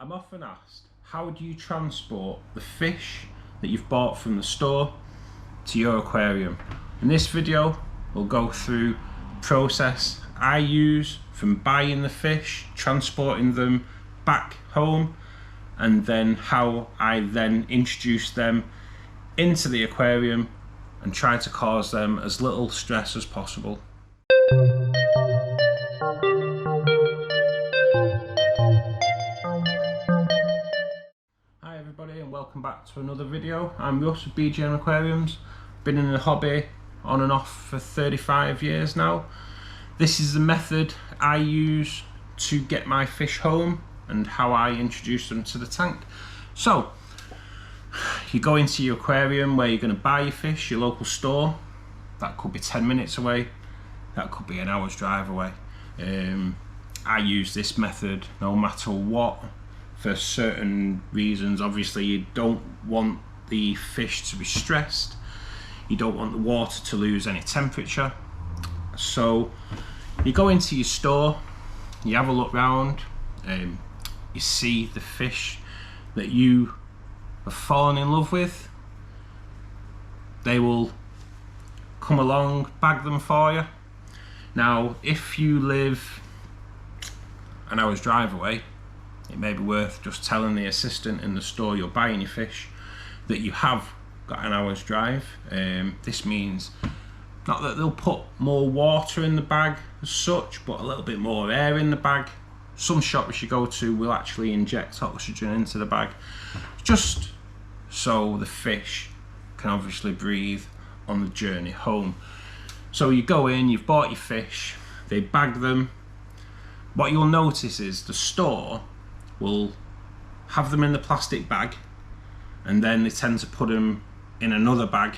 I'm often asked, how do you transport the fish that you've bought from the store to your aquarium? In this video, we'll go through the process I use from buying the fish, transporting them back home, and then how I then introduce them into the aquarium and try to cause them as little stress as possible. Hi everybody and welcome back to another video. I'm Russ with BGM Aquariums. Been in the hobby on and off for 35 years now. This is the method I use to get my fish home and how I introduce them to the tank. So you go into your aquarium where you're going to buy your fish, your local store. That could be 10 minutes away, that could be an hour's drive away. I use this method no matter what for certain reasons. Obviously you don't want the fish to be stressed, you don't want the water to lose any temperature. So you go into your store, you have a look round, you see the fish that you have fallen in love with. They will come along, bag them for you. Now if you live an hour's drive away, it may be worth just telling the assistant in the store you're buying your fish that you have got an hour's drive. This means not that they'll put more water in the bag as such, but a little bit more air in the bag. Some shops you go to will actually inject oxygen into the bag, just so the fish can obviously breathe on the journey home. So you go in, you've bought your fish, they bag them. What you'll notice is the store will have them in the plastic bag, and then they tend to put them in another bag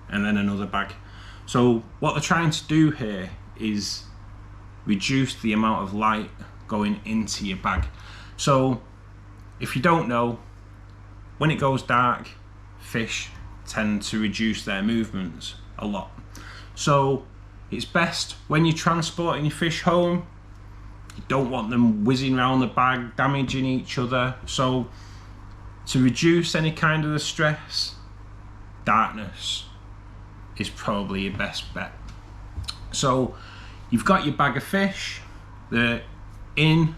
and then another bag. So what they're trying to do here is reduce the amount of light going into your bag. So if you don't know, when it goes dark, fish tend to reduce their movements a lot. So it's best when you're transporting your fish home, you don't want them whizzing around the bag, damaging each other. So to reduce any kind of the stress, darkness is probably your best bet. So you've got your bag of fish, they're in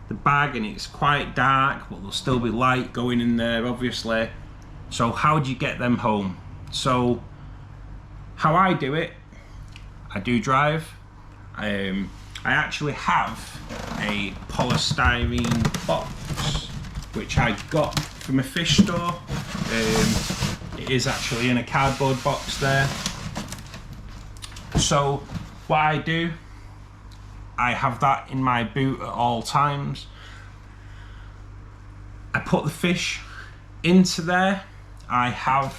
the bag and it's quite dark, but there'll still be light going in there obviously. So how do you get them home? So how I do it, I do drive. I actually have a polystyrene box which I got from a fish store. It is actually in a cardboard box there. So what I do, I have that in my boot at all times. I put the fish into there. I have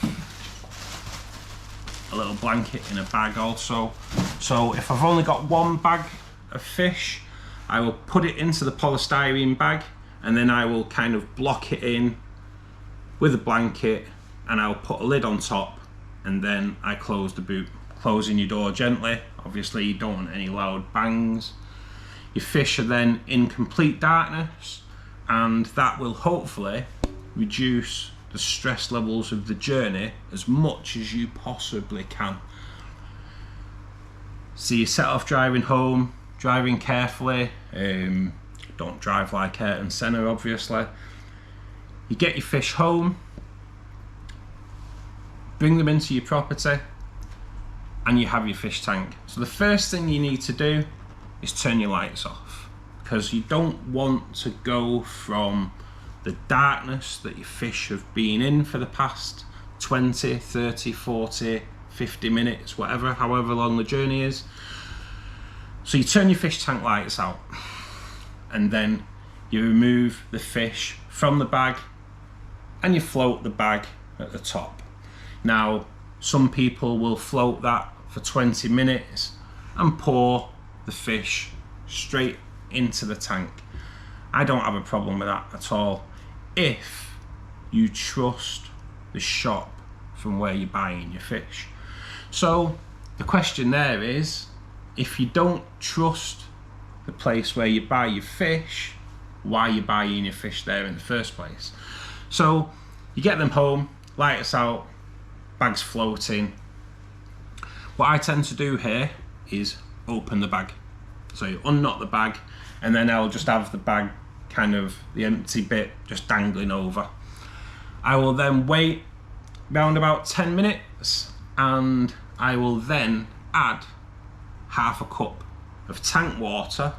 a little blanket in a bag also. So if I've only got one bag of fish, I will put it into the polystyrene bag and then I will kind of block it in with a blanket and I'll put a lid on top and then I close the boot. Closing your door gently, obviously you don't want any loud bangs. Your fish are then in complete darkness and that will hopefully reduce the stress levels of the journey as much as you possibly can. So you set off driving home, driving carefully, don't drive like Ayrton Senna obviously. You get your fish home, bring them into your property and you have your fish tank. So the first thing you need to do is turn your lights off, because you don't want to go from the darkness that your fish have been in for the past 20, 30, 40, 50 minutes, whatever, however long the journey is. So you turn your fish tank lights out and then you remove the fish from the bag and you float the bag at the top. Now some people will float that for 20 minutes and pour the fish straight into the tank. I don't have a problem with that at all if you trust the shop from where you're buying your fish. So the question there is, if you don't trust the place where you buy your fish, why you're buying your fish there in the first place. So you get them home, lights out, bags floating. What I tend to do here is open the bag. So you unknot the bag, and then I'll just have the bag, kind of the empty bit, just dangling over. I will then wait around about 10 minutes, and I will then add half a cup of tank water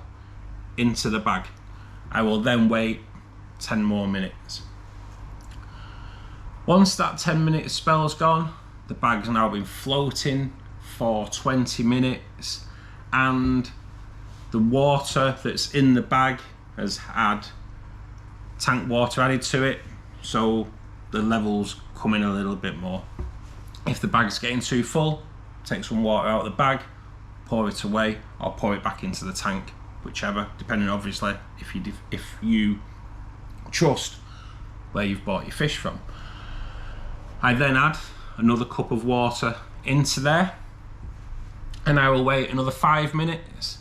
into the bag. I will then wait 10 more minutes. Once that 10-minute spell's gone, the bag's now been floating for 20 minutes, and the water that's in the bag has had tank water added to it, so the levels come in a little bit more. If the bag's getting too full, take some water out of the bag, pour it away, or pour it back into the tank, whichever, depending obviously if you trust where you've bought your fish from. I then add another cup of water into there, and I will wait another 5 minutes.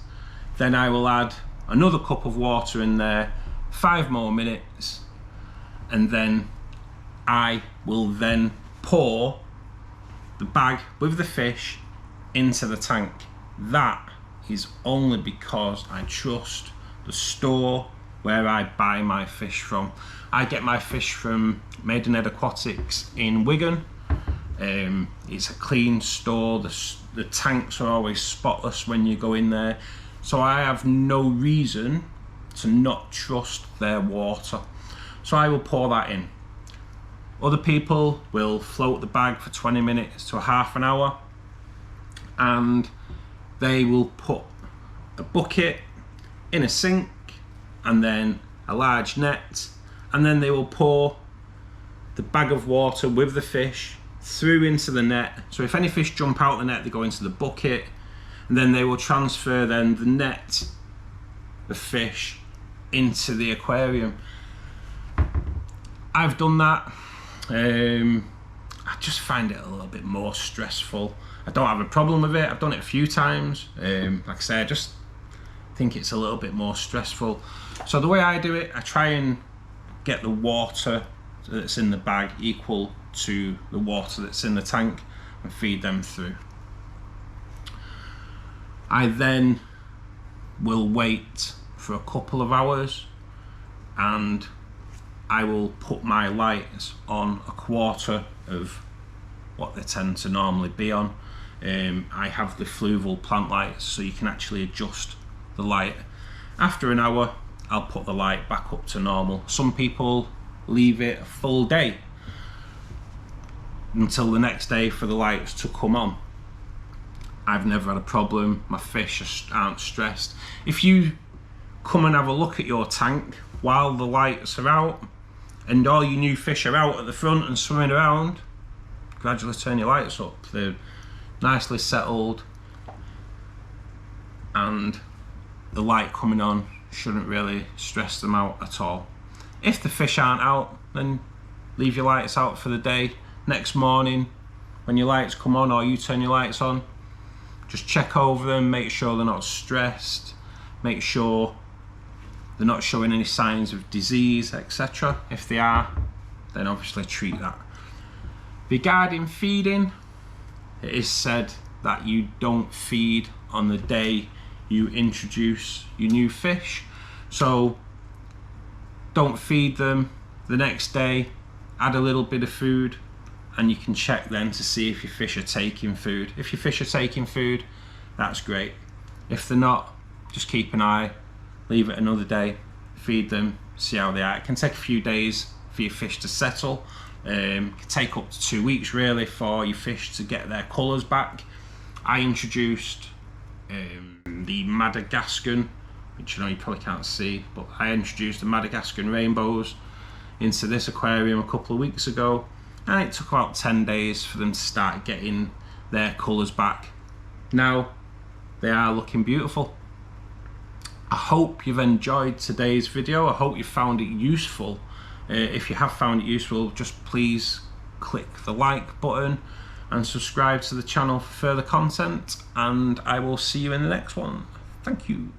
Then I will add another cup of water in there, 5 more minutes, and then I will then pour the bag with the fish into the tank. That is only because I trust the store where I buy my fish from. I get my fish from Maidenhead Aquatics in Wigan. It's a clean store, the tanks are always spotless when you go in there, so I have no reason to not trust their water. So I will pour that in. Other people will float the bag for 20 minutes to a half an hour, and they will put a bucket in a sink and then a large net, and then they will pour the bag of water with the fish through into the net. So if any fish jump out the net, they go into the bucket, and then they will transfer then the net of fish into the aquarium. I've done that. I just find it a little bit more stressful. I don't have a problem with it. I've done it a few times. Like I say, I just think it's a little bit more stressful. So the way I do it, I try and get the water that's in the bag equal to the water that's in the tank and feed them through. I then will wait for a couple of hours, and I will put my lights on a quarter of what they tend to normally be on. I have the fluval plant lights, so you can actually adjust the light. After an hour, I'll put the light back up to normal. Some people leave it a full day until the next day for the lights to come on. I've never had a problem. My fish aren't stressed. If you come and have a look at your tank while the lights are out and all your new fish are out at the front and swimming around, gradually turn your lights up. They're nicely settled, and the light coming on shouldn't really stress them out at all. If the fish aren't out, then leave your lights out for the day. Next morning, when your lights come on or you turn your lights on, just check over them, make sure they're not stressed, make sure they're not showing any signs of disease, etc. If they are, then obviously treat that. Regarding feeding, it is said that you don't feed on the day you introduce your new fish. So don't feed them the next day, add a little bit of food, and you can check then to see if your fish are taking food. If your fish are taking food, that's great. If they're not, just keep an eye, leave it another day, feed them, see how they are. It can take a few days for your fish to settle. It can take up to 2 weeks really for your fish to get their colours back. I introduced the Madagascan, which you probably can't see, but I introduced the Madagascan rainbows into this aquarium a couple of weeks ago, and it took about 10 days for them to start getting their colours back. Now they are looking beautiful. I hope you've enjoyed today's video. I hope you found it useful. If you have found it useful, just please click the like button and subscribe to the channel for further content, and I will see you in the next one. Thank you.